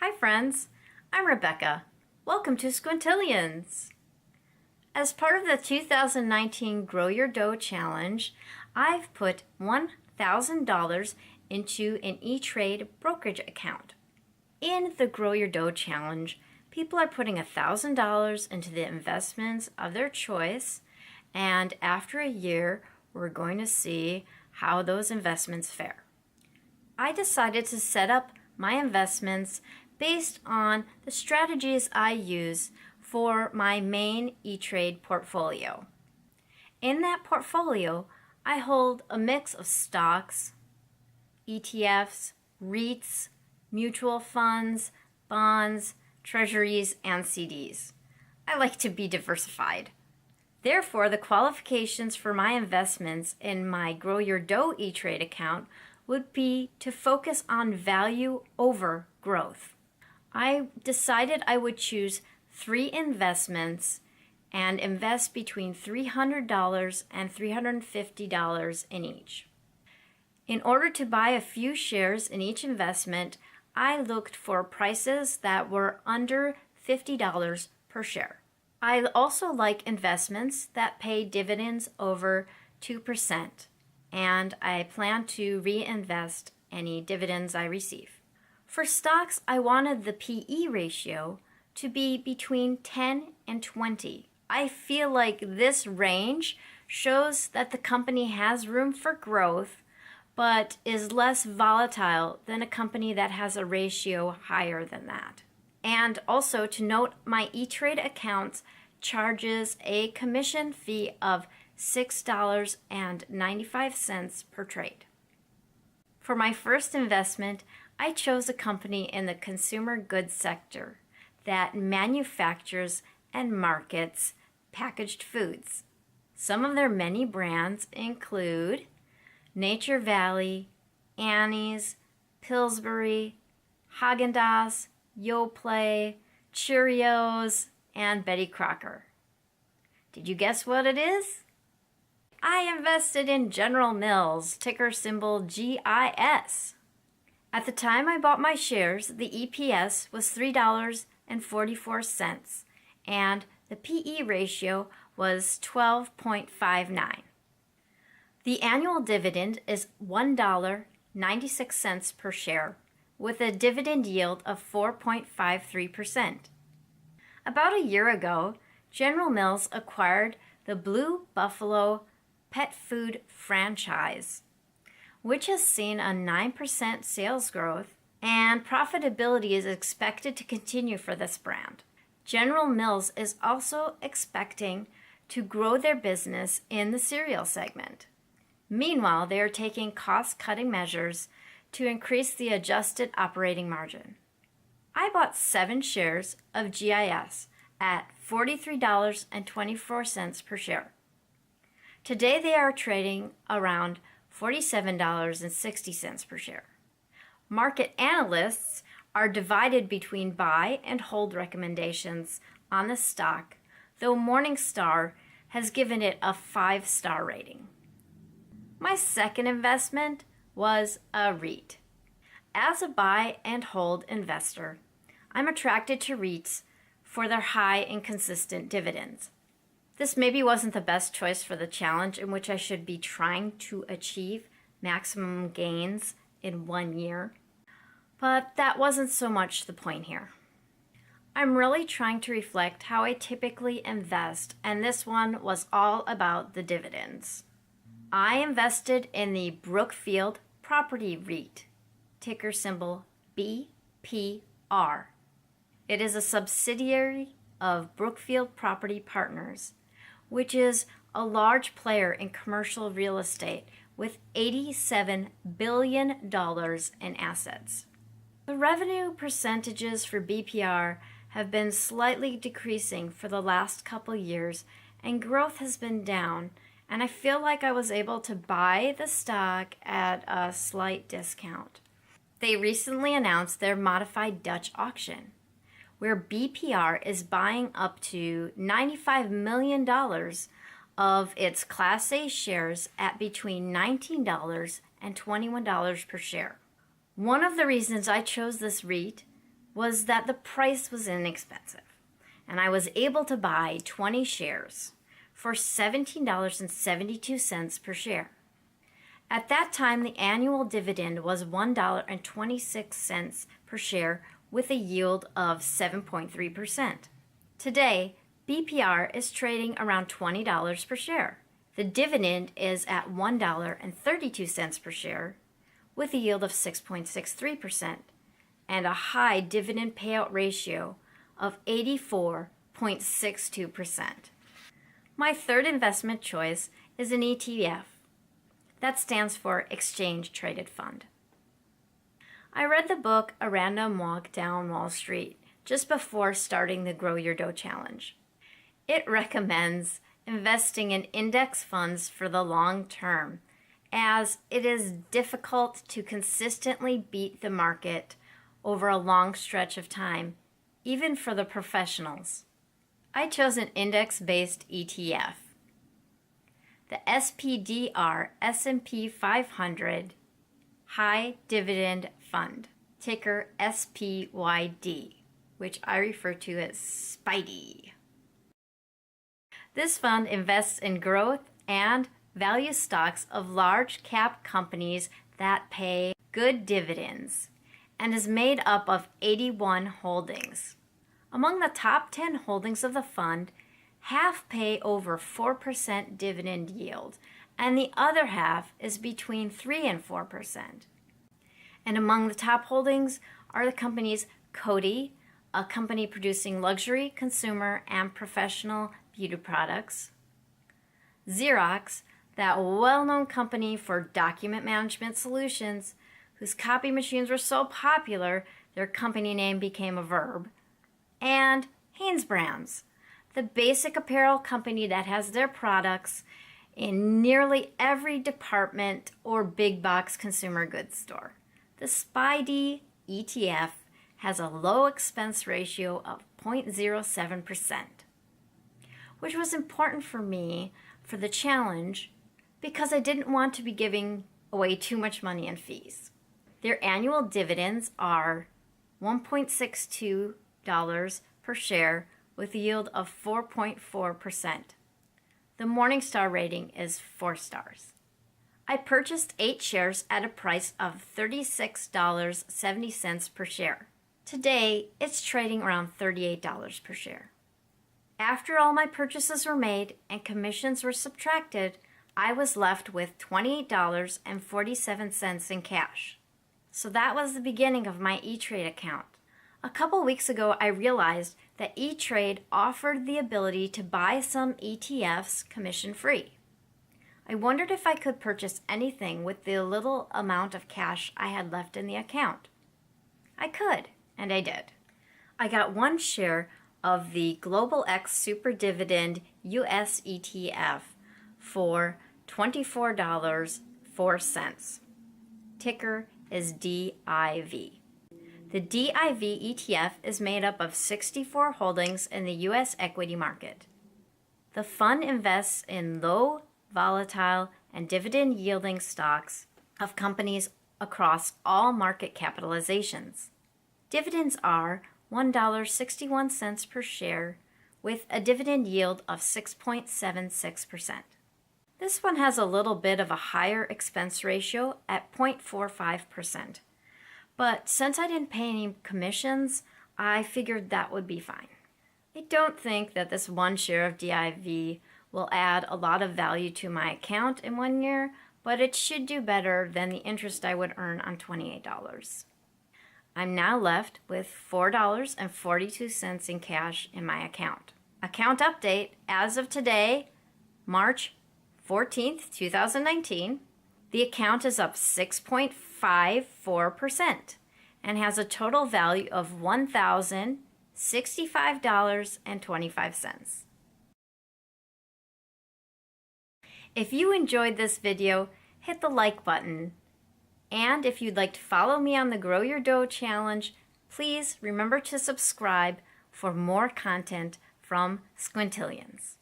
Hi friends, I'm Rebecca. Welcome to Squintillions. As part of the 2019 Grow Your Dough Challenge, I've put $1,000 into an E-Trade brokerage account. In the Grow Your Dough Challenge, people are putting $1,000 into the investments of their choice, and after a year, we're going to see how those investments fare. I decided to set up my investments based on the strategies I use for my main E-Trade portfolio. In that portfolio, I hold a mix of stocks, ETFs, REITs, mutual funds, bonds, treasuries, and CDs. I like to be diversified. Therefore, the qualifications for my investments in my Grow Your Dough E-Trade account would be to focus on value over growth. I decided I would choose 3 investments and invest between $300 and $350 in each. In order to buy a few shares in each investment, I looked for prices that were under $50 per share. I also like investments that pay dividends over 2%, and I plan to reinvest any dividends I receive. For stocks, I wanted the PE ratio to be between 10 and 20. I feel like this range shows that the company has room for growth, but is less volatile than a company that has a ratio higher than that. And also to note, my E-Trade account charges a commission fee of $6.95 per trade. For my first investment, I chose a company in the consumer goods sector that manufactures and markets packaged foods. Some of their many brands include Nature Valley, Annie's, Pillsbury, Haagen-Dazs, Yoplait, Cheerios, and Betty Crocker. Did you guess what it is? I invested in General Mills, ticker symbol GIS. At the time I bought my shares, the EPS was $3.44, and the PE ratio was 12.59. The annual dividend is $1.96 per share, with a dividend yield of 4.53%. About a year ago, General Mills acquired the Blue Buffalo pet food franchise, which has seen a 9% sales growth, and profitability is expected to continue for this brand. General Mills is also expecting to grow their business in the cereal segment. Meanwhile, they are taking cost-cutting measures to increase the adjusted operating margin. I bought 7 shares of GIS at $43.24 per share. Today they are trading around $47.60 per share. Market analysts are divided between buy and hold recommendations on the stock, though Morningstar has given it a 5-star rating. My second investment was a REIT. As a buy and hold investor, I'm attracted to REITs for their high and consistent dividends. This maybe wasn't the best choice for the challenge in which I should be trying to achieve maximum gains in 1 year, but that wasn't so much the point here. I'm really trying to reflect how I typically invest, and this one was all about the dividends. I invested in the Brookfield Property REIT, ticker symbol BPR. It is a subsidiary of Brookfield Property Partners, which is a large player in commercial real estate with $87 billion in assets. The revenue percentages for BPR have been slightly decreasing for the last couple years, and growth has been down, and I feel like I was able to buy the stock at a slight discount. They recently announced their modified Dutch auction, where BPR is buying up to $95 million of its Class A shares at between $19 and $21 per share. One of the reasons I chose this REIT was that the price was inexpensive, and I was able to buy 20 shares for $17.72 per share. At that time, the annual dividend was $1.26 per share with a yield of 7.3%. Today, BPR is trading around $20 per share. The dividend is at $1.32 per share with a yield of 6.63% and a high dividend payout ratio of 84.62%. My third investment choice is an ETF. That stands for Exchange Traded Fund. I read the book A Random Walk Down Wall Street just before starting the Grow Your Dough Challenge. It recommends investing in index funds for the long term, as it is difficult to consistently beat the market over a long stretch of time, even for the professionals. I chose an index-based ETF. The SPDR S&P 500 High Dividend Fund, ticker SPYD, which I refer to as SPIDY. This fund invests in growth and value stocks of large cap companies that pay good dividends and is made up of 81 holdings. Among the top 10 holdings of the fund, half pay over 4% dividend yield, and the other half is between 3 and 4%. And among the top holdings are the companies Coty, a company producing luxury, consumer, and professional beauty products; Xerox, that well-known company for document management solutions, whose copy machines were so popular their company name became a verb; and Hanesbrands, the basic apparel company that has their products in nearly every department or big box consumer goods store. The SPIDY ETF has a low expense ratio of 0.07%, which was important for me for the challenge because I didn't want to be giving away too much money in fees. Their annual dividends are $1.62 per share with a yield of 4.4%. The Morningstar rating is 4 stars. I purchased 8 shares at a price of $36.70 per share. Today, it's trading around $38 per share. After all my purchases were made and commissions were subtracted, I was left with $28.47 in cash. So that was the beginning of my E-Trade account. A couple weeks ago, I realized that E-Trade offered the ability to buy some ETFs commission-free. I wondered if I could purchase anything with the little amount of cash I had left in the account. I could, and I did. I got 1 share of the Global X Super Dividend US ETF for $24.04. Ticker is DIV. The DIV ETF is made up of 64 holdings in the U.S. equity market. The fund invests in low, volatile, and dividend-yielding stocks of companies across all market capitalizations. Dividends are $1.61 per share with a dividend yield of 6.76%. This one has a little bit of a higher expense ratio at 0.45%. But since I didn't pay any commissions, I figured that would be fine. I don't think that this 1 share of DIV will add a lot of value to my account in 1 year, but it should do better than the interest I would earn on $28. I'm now left with $4.42 in cash in my account. Account update as of today, March 14th, 2019. The account is up 6.54% and has a total value of $1,065.25. If you enjoyed this video, hit the like button. And if you'd like to follow me on the Grow Your Dough Challenge, please remember to subscribe for more content from Squintillions.